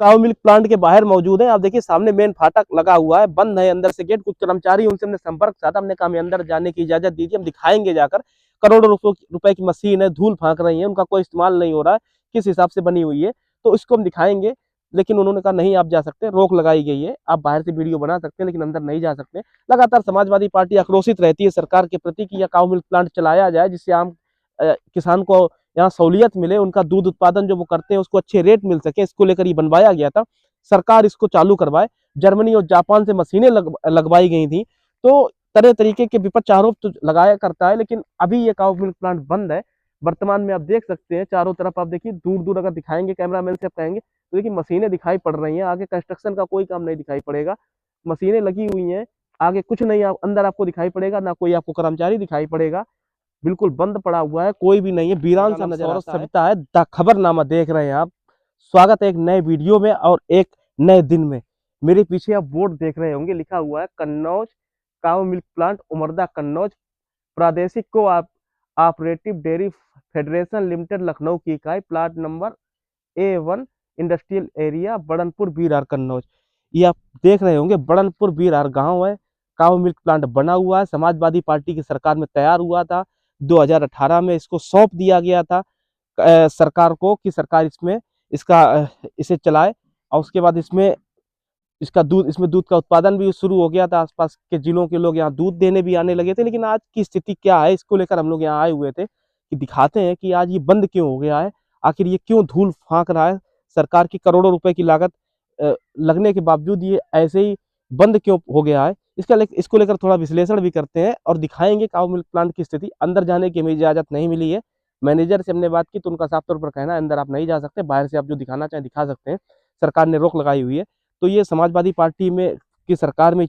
Cow milk plant के बाहर मौजूद है। आप देखिए सामने मेन फाटक लगा हुआ है, बंद है अंदर से गेट। कुछ कर्मचारी उनसे हमने संपर्क साधा, हमने कहा हमें अंदर जाने की इजाजत दीजिए, हम दिखाएंगे जाकर। करोड़ों रुपए की मशीन है, धूल फांक रही है, उनका कोई इस्तेमाल नहीं हो रहा है, किस हिसाब से बनी हुई है, तो इसको हम दिखाएंगे। लेकिन उन्होंने कहा नहीं आप जा सकते, रोक लगाई गई है, आप बाहर से वीडियो बना सकते हैं लेकिन अंदर नहीं जा सकते। लगातार समाजवादी पार्टी आक्रोशित रहती है सरकार के प्रति कि यह काउ मिल्क प्लांट चलाया जाए, जिससे आम किसान को यहाँ सहूलियत मिले, उनका दूध उत्पादन जो वो करते हैं उसको अच्छे रेट मिल सके, इसको लेकर ये बनवाया गया था। सरकार इसको चालू करवाए। जर्मनी और जापान से मशीनें लगवाई गई थी। तो तरह तरीके के विपक्ष आरोप तो लगाया करता है, लेकिन अभी ये काउ मिल्क प्लांट बंद है। वर्तमान में आप देख सकते हैं चारों तरफ, आप देखिए दूर दूर अगर दिखाएंगे कैमरामैन से आप कहेंगे तो देखिए मशीनें दिखाई पड़ रही हैं। आगे कंस्ट्रक्शन का कोई काम नहीं दिखाई पड़ेगा, मशीनें लगी हुई हैं, आगे कुछ नहीं अंदर आपको दिखाई पड़ेगा, ना कोई आपको कर्मचारी दिखाई पड़ेगा। बिल्कुल बंद पड़ा हुआ है, कोई भी नहीं है, वीरान सा नजर आता है। सविता है, द खबरनामा देख रहे हैं आप। स्वागत है एक नए वीडियो में और एक नए दिन में। मेरे पीछे आप बोर्ड देख रहे होंगे, लिखा हुआ है Kannauj cow milk plant, Umarda Kannauj, प्रादेशिक cooperative dairy federation limited Lucknow की इकाई, plot number A1 industrial area, Badanpur Birar Kannauj. ये आप देख रहे होंगे बड़नपुर बीरार गांव है। काउ मिल्क प्लांट बना हुआ है, समाजवादी पार्टी की सरकार में तैयार हुआ था। 2018 में इसको सौंप दिया गया था सरकार को कि सरकार इसे चलाए। और उसके बाद इसमें दूध का उत्पादन भी शुरू हो गया था। आसपास के जिलों के लोग यहाँ दूध देने भी आने लगे थे। लेकिन आज की स्थिति क्या है, इसको लेकर हम लोग यहाँ आए हुए थे कि दिखाते हैं कि आज ये बंद क्यों हो गया है, आखिर ये क्यों धूल फांक रहा है। सरकार की करोड़ों रुपए की लागत लगने के बावजूद ये ऐसे ही बंद क्यों हो गया है, इसको लेकर थोड़ा विश्लेषण भी करते हैं और दिखाएंगे काउ मिल्क प्लांट की स्थिति। अंदर जाने की हमें इजाजत नहीं मिली है। मैनेजर से हमने बात की तो उनका साफ तौर पर कहना है अंदर आप नहीं जा सकते, बाहर से आप जो दिखाना चाहें दिखा सकते हैं। सरकार ने रोक लगाई हुई है। तो ये समाजवादी पार्टी में की सरकार में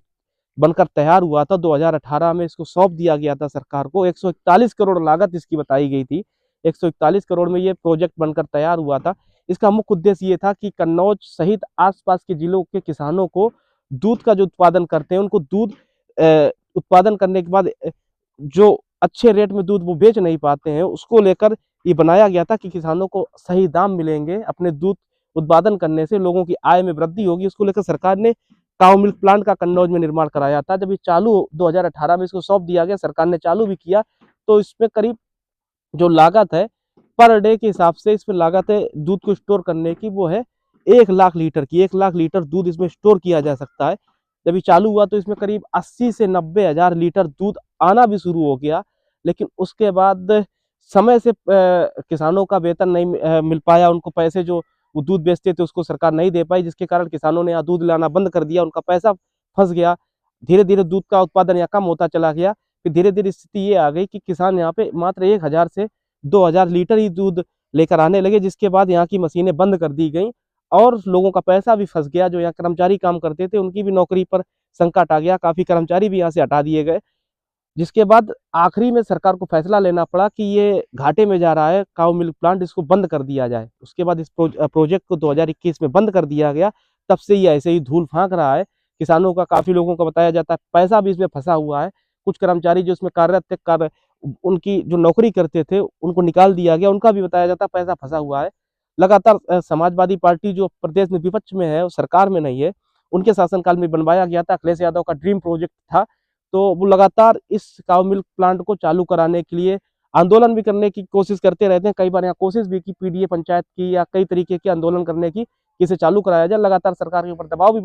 बनकर तैयार हुआ था। 2018 में इसको सौंप दिया गया था सरकार को। 141 करोड़ लागत इसकी बताई गई थी। 141 करोड़ में ये प्रोजेक्ट बनकर तैयार हुआ था। इसका मुख्य उद्देश्य ये था कि कन्नौज सहित आसपास के जिलों के किसानों को दूध का जो उत्पादन करते हैं उनको दूध उत्पादन करने के बाद जो अच्छे रेट में दूध वो बेच नहीं पाते हैं, उसको लेकर ये बनाया गया था कि किसानों को सही दाम मिलेंगे, अपने दूध उत्पादन करने से लोगों की आय में वृद्धि होगी। उसको लेकर सरकार ने काउ मिल्क प्लांट का कन्नौज में निर्माण कराया था। जब ये चालू 2018 में इसको सौंप दिया गया, सरकार ने चालू भी किया, तो इसमें करीब जो लागत है पर डे के हिसाब से इसमें लागत है दूध को स्टोर करने की, वो है 1 लाख लीटर की। 1 लाख लीटर दूध इसमें स्टोर किया जा सकता है। जब ये चालू हुआ तो इसमें करीब 80 से 90 हजार लीटर दूध आना भी शुरू हो गया। लेकिन उसके बाद समय से किसानों का वेतन नहीं मिल पाया, उनको पैसे जो वो दूध बेचते थे उसको सरकार नहीं दे पाई, जिसके कारण किसानों ने यहाँ दूध लाना बंद कर दिया, उनका पैसा फंस गया। धीरे धीरे दूध का उत्पादन यहाँ कम होता चला गया। फिर धीरे धीरे स्थिति ये आ गई कि किसान यहाँ पे मात्र 1000 से 2000 लीटर ही दूध लेकर आने लगे, जिसके बाद यहाँ की मशीनें बंद कर दी गई और लोगों का पैसा भी फंस गया। जो यहाँ कर्मचारी काम करते थे उनकी भी नौकरी पर संकट आ गया, काफी कर्मचारी भी यहाँ से हटा दिए गए। जिसके बाद आखिरी में सरकार को फैसला लेना पड़ा कि ये घाटे में जा रहा है काउ मिल्क प्लांट, इसको बंद कर दिया जाए। उसके बाद इस प्रोजेक्ट को 2021 में बंद कर दिया गया। तब से ये ऐसे ही धूल फांक रहा है। किसानों का, काफी लोगों का बताया जाता है पैसा भी इसमें फंसा हुआ है। कुछ कर्मचारी जो इसमें कार्यरत थे, उनकी जो नौकरी करते थे उनको निकाल दिया गया, उनका भी बताया जाता है पैसा फंसा हुआ है। लगातार समाजवादी पार्टी जो प्रदेश में विपक्ष में है, सरकार में नहीं है, उनके शासनकाल में बनवाया गया था। अखिलेश यादव का ड्रीम प्रोजेक्ट था। तो वो लगातार इस काउ मिल्क प्लांट को चालू कराने के लिए आंदोलन भी करने की कोशिश करते रहते हैं। कई बार यहाँ कोशिश भी की पीडीए पंचायत की या कई तरीके के आंदोलन करने की कि इसे चालू कराया जाए। लगातार सरकार के ऊपर दबाव भी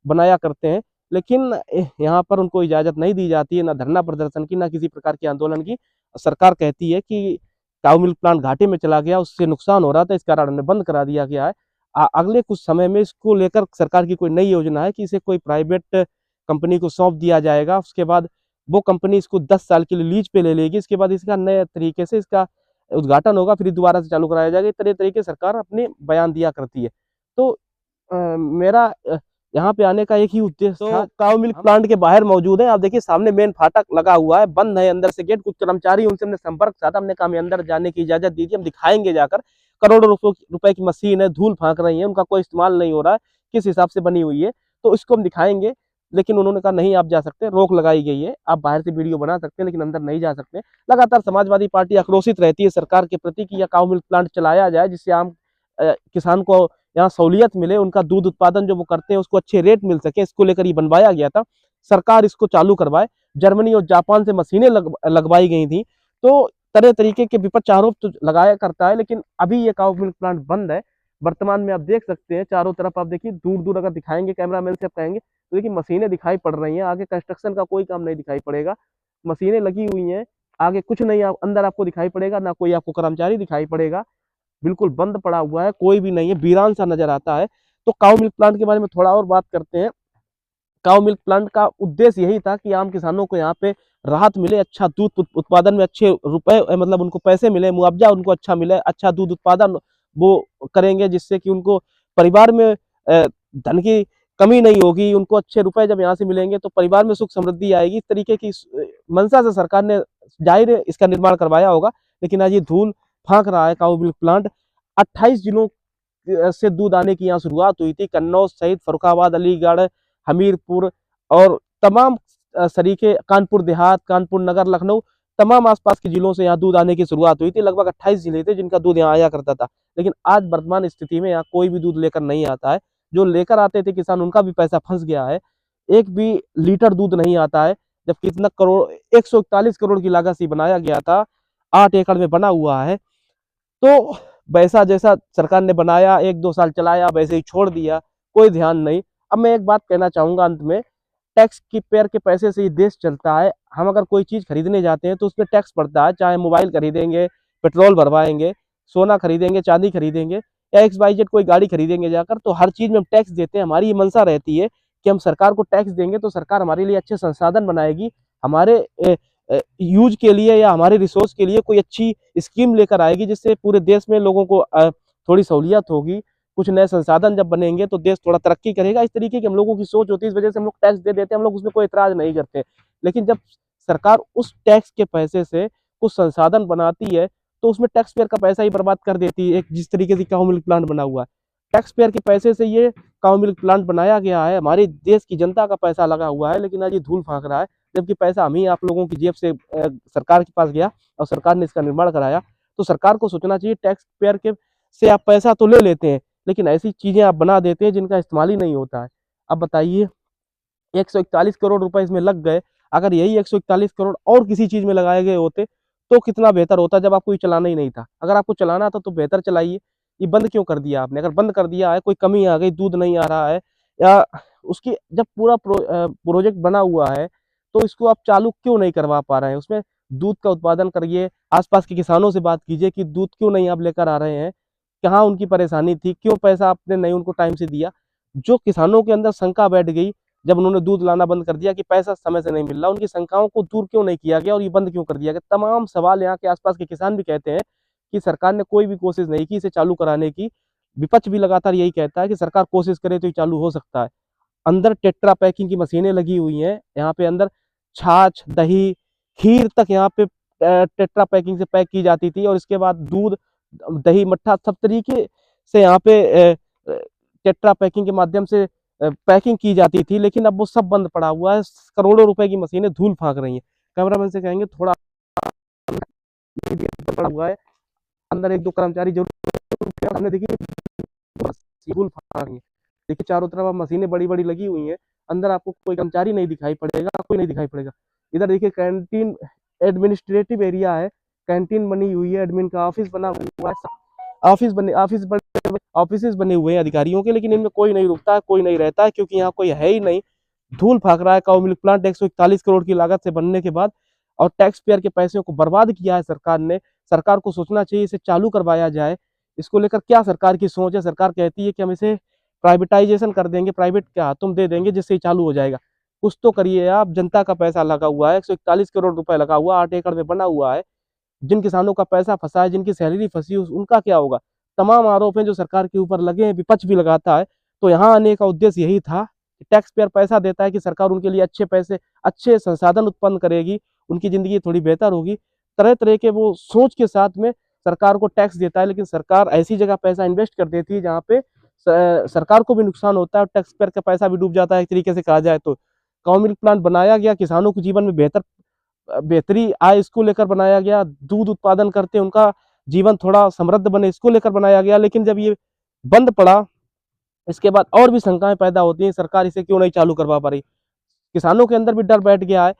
बनाया करते हैं, लेकिन यहाँ पर उनको इजाजत नहीं दी जाती है, ना धरना प्रदर्शन की, ना किसी प्रकार के आंदोलन की। सरकार कहती है कि काउ मिल्क प्लांट घाटे में चला गया, उससे नुकसान हो रहा था, इस कारण उन्हें बंद करा दिया गया है। अगले कुछ समय में इसको लेकर सरकार की कोई नई योजना है कि इसे कोई प्राइवेट कंपनी को सौंप दिया जाएगा। उसके बाद वो कंपनी इसको 10 साल के लिए लीज पे ले लेगी। इसके बाद इसका नए तरीके से इसका उद्घाटन होगा, फिर दोबारा से चालू कराया जाएगा। इस तरह तरीके सरकार अपने बयान दिया करती है। तो मेरा यहाँ पे आने का एक ही उद्देश्य था। काउ मिल्क प्लांट के बाहर मौजूद है, आप देखिए सामने मेन फाटक लगा हुआ है, बंद है अंदर से गेट। कुछ कर्मचारी उनसे हमने संपर्क साधा, हमने कहा हमें अंदर जाने की इजाजत दीजिए, हम दिखाएंगे जाकर। करोड़ों रुपए की मशीन है, धूल फांक रही है, उनका कोई इस्तेमाल नहीं हो रहा है, किस हिसाब से बनी हुई है, तो इसको हम दिखाएंगे। लेकिन उन्होंने कहा नहीं आप जा सकते, रोक लगाई गई है, आप बाहर से वीडियो बना सकते हैं लेकिन अंदर नहीं जा सकते। लगातार समाजवादी पार्टी आक्रोशित रहती है सरकार के प्रति कि यह काउ मिल्क प्लांट चलाया जाए, जिससे आम किसान को यहाँ सहूलियत मिले, उनका दूध उत्पादन जो वो करते हैं उसको अच्छे रेट मिल सके, इसको लेकर ये बनवाया गया था। सरकार इसको चालू करवाए। जर्मनी और जापान से मशीनें लगवाई गई थी। तो तरह तरीके के विपक्ष आरोप तो लगाया करता है, लेकिन अभी ये काउ मिल्क प्लांट बंद है। वर्तमान में आप देख सकते हैं चारों तरफ, आप देखिए दूर दूर अगर दिखाएंगे कैमरामैन से आप कहेंगे तो देखिए मशीनें दिखाई पड़ रही हैं। आगे कंस्ट्रक्शन का कोई काम नहीं दिखाई पड़ेगा, मशीनें लगी हुई हैं। आगे कुछ नहीं अंदर आपको दिखाई पड़ेगा, ना कोई आपको कर्मचारी दिखाई पड़ेगा। बिल्कुल बंद पड़ा हुआ है, कोई भी नहीं है, वीरान सा नजर आता है। तो काउ मिल्क प्लांट के बारे में थोड़ा और बात करते हैं। काउ मिल्क प्लांट का उद्देश्य यही था कि आम किसानों को यहाँ पे राहत मिले, अच्छा दूध उत्पादन में अच्छे रुपए, मतलब उनको पैसे मिले, मुआवजा उनको अच्छा मिले, अच्छा दूध उत्पादन वो करेंगे, जिससे कि उनको परिवार में धन की कमी नहीं होगी। उनको अच्छे रुपए जब यहाँ से मिलेंगे तो परिवार में सुख समृद्धि आएगी। इस तरीके की मंशा से सरकार ने जाहिर है इसका निर्माण करवाया होगा, लेकिन आज ये धूल फांक रहा है काउ मिल्क प्लांट। 28 जिलों से दूध आने की यहाँ शुरुआत हुई थी। कन्नौज सहित फर्रुखाबाद, अलीगढ़, हमीरपुर और तमाम सरीके, कानपुर देहात, कानपुर नगर, लखनऊ, तमाम आसपास के जिलों से यहाँ दूध आने की शुरुआत हुई थी। लगभग 28 जिले थे जिनका दूध यहाँ आया करता था, लेकिन आज वर्तमान स्थिति में यहाँ कोई भी दूध लेकर नहीं आता है। जो लेकर आते थे किसान, उनका भी पैसा फंस गया है। एक भी लीटर दूध नहीं आता है, जबकि इतना करोड़, 141 करोड़ की लागत से बनाया गया था, 8 एकड़ में बना हुआ है। तो वैसा जैसा सरकार ने बनाया, 1-2 साल चलाया, वैसे ही छोड़ दिया, कोई ध्यान नहीं। अब मैं एक बात कहना चाहूंगा अंत में, टैक्स की पेयर के पैसे से ये देश चलता है। हम अगर कोई चीज खरीदने जाते हैं तो उसमें टैक्स पड़ता है, चाहे मोबाइल खरीदेंगे, पेट्रोल भरवाएंगे, सोना खरीदेंगे, चांदी खरीदेंगे, या XYZ कोई गाड़ी खरीदेंगे जाकर, तो हर चीज में हम टैक्स देते हैं। हमारी ये मंशा रहती है कि हम सरकार को टैक्स देंगे तो सरकार हमारे लिए अच्छे संसाधन बनाएगी, हमारे यूज के लिए या हमारे रिसोर्स के लिए कोई अच्छी स्कीम लेकर आएगी, जिससे पूरे देश में लोगों को थोड़ी सहूलियत होगी। कुछ नए संसाधन जब बनेंगे तो देश थोड़ा तरक्की करेगा। इस तरीके की हम लोगों की सोच होती है, इस वजह से हम लोग टैक्स दे देते हैं, हम लोग उसमें कोई इतराज नहीं करते। लेकिन जब सरकार उस टैक्स के पैसे से कुछ संसाधन बनाती है तो उसमें टैक्स पेयर का पैसा ही बर्बाद कर देती है। एक जिस तरीके से काउ मिल्क प्लांट बना हुआ है, टैक्स पेयर के पैसे से ये काउ मिल्क प्लांट बनाया गया है, हमारे देश की जनता का पैसा लगा हुआ है, लेकिन आज ये धूल फांक रहा है, जबकि पैसा हम ही आप लोगों की जेब से सरकार के पास गया और सरकार ने इसका निर्माण कराया। तो सरकार को सोचना चाहिए, टैक्स पेयर के से आप पैसा तो ले लेते हैं, लेकिन ऐसी चीजें आप बना देते हैं जिनका इस्तेमाल ही नहीं होता है। अब बताइए, 141 करोड़ रुपए इसमें लग गए, अगर यही 141 करोड़ और किसी चीज में लगाए गए होते तो कितना बेहतर होता, जब आपको ये चलाना ही नहीं था। अगर आपको चलाना था तो बेहतर चलाइए। ये बंद क्यों कर दिया आपने? अगर बंद कर दिया है, कोई कमी आ गई, दूध नहीं आ रहा है, या उसकी जब पूरा प्रोजेक्ट बना हुआ है तो इसको आप चालू क्यों नहीं करवा पा रहे हैं? उसमें दूध का उत्पादन करिए, आसपास के किसानों से बात कीजिए कि दूध क्यों नहीं आप लेकर आ रहे हैं, कहाँ उनकी परेशानी थी, क्यों पैसा आपने नहीं उनको टाइम से दिया। जो किसानों के अंदर शंका बैठ गई जब उन्होंने दूध लाना बंद कर दिया कि पैसा समय से नहीं मिल रहा, उनकी शंकाओं को दूर क्यों नहीं किया गया और ये बंद क्यों कर दिया गया? तमाम सवाल यहाँ के आसपास के किसान भी कहते हैं कि सरकार ने कोई भी कोशिश नहीं की इसे चालू कराने की। विपक्ष भी लगातार यही कहता है कि सरकार कोशिश करे तो ये चालू हो सकता है। अंदर टेट्रा पैकिंग की मशीनें लगी हुई हैं, यहाँ पे अंदर छाछ, दही, खीर तक यहाँ पे टेट्रा पैकिंग से पैक की जाती थी, और इसके बाद दूध, दही, मट्ठा सब तरीके से यहाँ पे टेट्रा पैकिंग के माध्यम से पैकिंग की जाती थी। लेकिन अब वो सब बंद पड़ा हुआ है, करोड़ों रुपए की मशीनें धूल फांक रही हैं। कैमरामैन से कहेंगे थोड़ा पड़ा हुआ है, अंदर 1-2 कर्मचारी जरूर, हमने देखिए धूल फांक रही है। देखिए चारों तरफ अब मशीनें बड़ी बड़ी लगी हुई हैं, अंदर आपको कोई कर्मचारी नहीं दिखाई पड़ेगा, कोई नहीं दिखाई पड़ेगा। इधर देखिए कैंटीन, एडमिनिस्ट्रेटिव एरिया है, कैंटीन बनी हुई है, एडमिन का ऑफिस बना हुआ है, ऑफिस बने हुए हैं अधिकारियों के, लेकिन इनमें कोई नहीं रुकता है, कोई नहीं रहता है, क्योंकि यहाँ कोई है ही नहीं। धूल फाक रहा है काउ मिल्क प्लांट 141 करोड़ की लागत से बनने के बाद, और टैक्स पेयर के पैसों को बर्बाद किया है सरकार ने। सरकार को सोचना चाहिए इसे चालू करवाया जाए। इसको लेकर क्या सरकार की सोच है? सरकार कहती है कि हम इसे प्राइवेटाइजेशन कर देंगे, प्राइवेट के हाथों में दे देंगे, जिससे चालू हो जाएगा। कुछ तो करिए आप, जनता का पैसा लगा हुआ है, 141 करोड़ रुपए लगा हुआ, 8 एकड़ में बना हुआ है। जिन किसानों का पैसा फंसा है, जिनकी सैलरी फंसी, उनका क्या होगा? तमाम आरोप हैं जो सरकार के ऊपर लगे हैं, विपक्ष भी लगाता है। तो यहाँ आने का उद्देश्य यही था कि टैक्स पेयर पैसा देता है कि सरकार उनके लिए अच्छे पैसे, अच्छे संसाधन उत्पन्न करेगी, उनकी जिंदगी थोड़ी बेहतर होगी। तरह तरह के वो सोच के साथ में सरकार को टैक्स देता है, लेकिन सरकार ऐसी जगह पैसा इन्वेस्ट कर देती है जहाँ पे सरकार को भी नुकसान होता है और टैक्स पेयर का पैसा भी डूब जाता है, एक तरीके से कहा जाए तो। काउ मिल्क प्लांट बनाया गया किसानों के जीवन में बेहतरी आए, इसको लेकर बनाया गया। दूध उत्पादन करते उनका जीवन थोड़ा समृद्ध बने, इसको लेकर बनाया गया। लेकिन जब ये बंद पड़ा इसके बाद और भी शंकाएं पैदा होती हैं, सरकार इसे क्यों नहीं चालू करवा पा रही। किसानों के अंदर भी डर बैठ गया है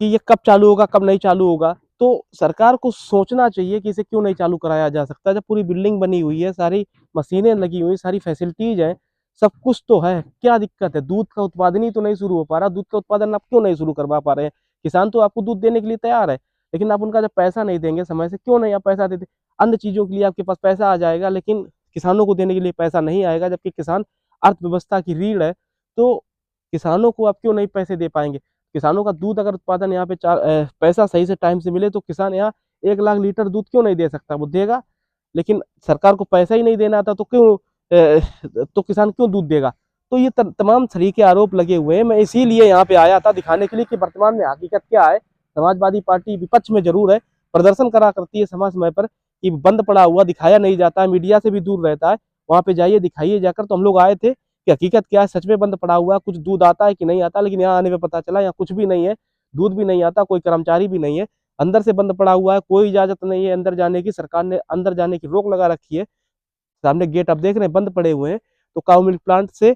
कि ये कब चालू होगा, कब नहीं चालू होगा। तो सरकार को सोचना चाहिए कि इसे क्यों नहीं चालू कराया जा सकता। जब पूरी बिल्डिंग बनी हुई है, सारी मशीनें लगी हुई, सारी फैसिलिटीज हैं, सब कुछ तो है, क्या दिक्कत है। दूध का उत्पादन ही तो नहीं शुरू हो पा रहा। दूध का उत्पादन आप क्यों नहीं शुरू करवा पा रहे हैं। किसान तो आपको दूध देने के लिए तैयार है, लेकिन आप उनका जब पैसा नहीं देंगे समय से, क्यों नहीं आप पैसा देते। अन्य चीजों के लिए आपके पास पैसा आ जाएगा, लेकिन किसानों को देने के लिए पैसा नहीं आएगा, जबकि किसान अर्थव्यवस्था की रीढ़ है। तो किसानों को आप क्यों नहीं पैसे दे पाएंगे। किसानों का दूध अगर उत्पादन यहाँ पे पैसा सही से टाइम से मिले, तो किसान यहाँ 1 लाख लीटर दूध क्यों नहीं दे सकता, वो देगा। लेकिन सरकार को पैसा ही नहीं देना आता तो क्यों तो किसान क्यों दूध देगा। तो ये तमाम तरीके आरोप लगे हुए हैं। मैं इसीलिए यहाँ पे आया था दिखाने के लिए कि वर्तमान में हकीकत क्या है। समाजवादी पार्टी विपक्ष में जरूर है, प्रदर्शन करा करती है समय समय पर, कि बंद पड़ा हुआ दिखाया नहीं जाता है, मीडिया से भी दूर रहता है। वहां पे जाइए, दिखाइए जाकर। तो हम लोग आए थे कि हकीकत क्या है, सच में बंद पड़ा हुआ है, कुछ दूध आता है कि नहीं आता। लेकिन यहाँ आने में पता चला यहाँ कुछ भी नहीं है, दूध भी नहीं आता, कोई कर्मचारी भी नहीं है, अंदर से बंद पड़ा हुआ है, कोई इजाजत नहीं है अंदर जाने की। सरकार ने अंदर जाने की रोक लगा रखी है। सामने गेट आप देख रहे हैं बंद पड़े हुए हैं। तो काउ मिल्क प्लांट से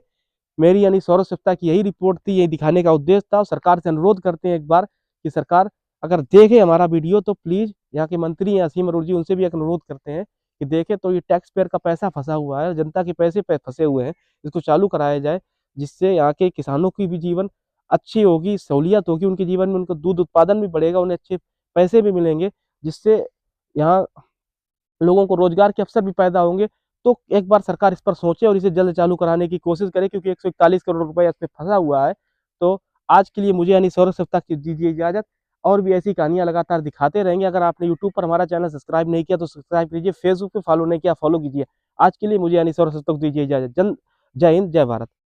मेरी यानी सौरभ सप्ताह की यही रिपोर्ट थी, यही दिखाने का उद्देश्य था। सरकार से अनुरोध करते हैं एक बार कि सरकार अगर देखे हमारा वीडियो तो प्लीज, यहाँ के मंत्री हैं असीम अरोड़ जी, उनसे भी एक अनुरोध करते हैं कि देखे तो ये टैक्स पेयर का पैसा फंसा हुआ है, जनता के पैसे फंसे हुए हैं, इसको चालू कराया जाए, जिससे यहाँ के किसानों की भी जीवन अच्छी होगी, सहूलियत होगी उनके जीवन में, उनको दूध उत्पादन भी बढ़ेगा, उन्हें अच्छे पैसे भी मिलेंगे, जिससे यहाँ लोगों को रोजगार के अवसर भी पैदा होंगे। तो एक बार सरकार इस पर सोचे और इसे जल्द चालू कराने की कोशिश करे, क्योंकि 141 करोड़ रुपए इसमें फंसा हुआ है। तो आज के लिए मुझे यानी सौरभ सप्ताह की दीजिए इजाजत। और भी ऐसी कहानियां लगातार दिखाते रहेंगे। अगर आपने यूट्यूब पर हमारा चैनल सब्सक्राइब नहीं किया तो सब्सक्राइब कीजिए, फेसबुक पे फॉलो नहीं किया फॉलो कीजिए। आज के लिए मुझे यानी सौरभ सप्ताह को दीजिए इजाजत। जय हिंद, जय भारत।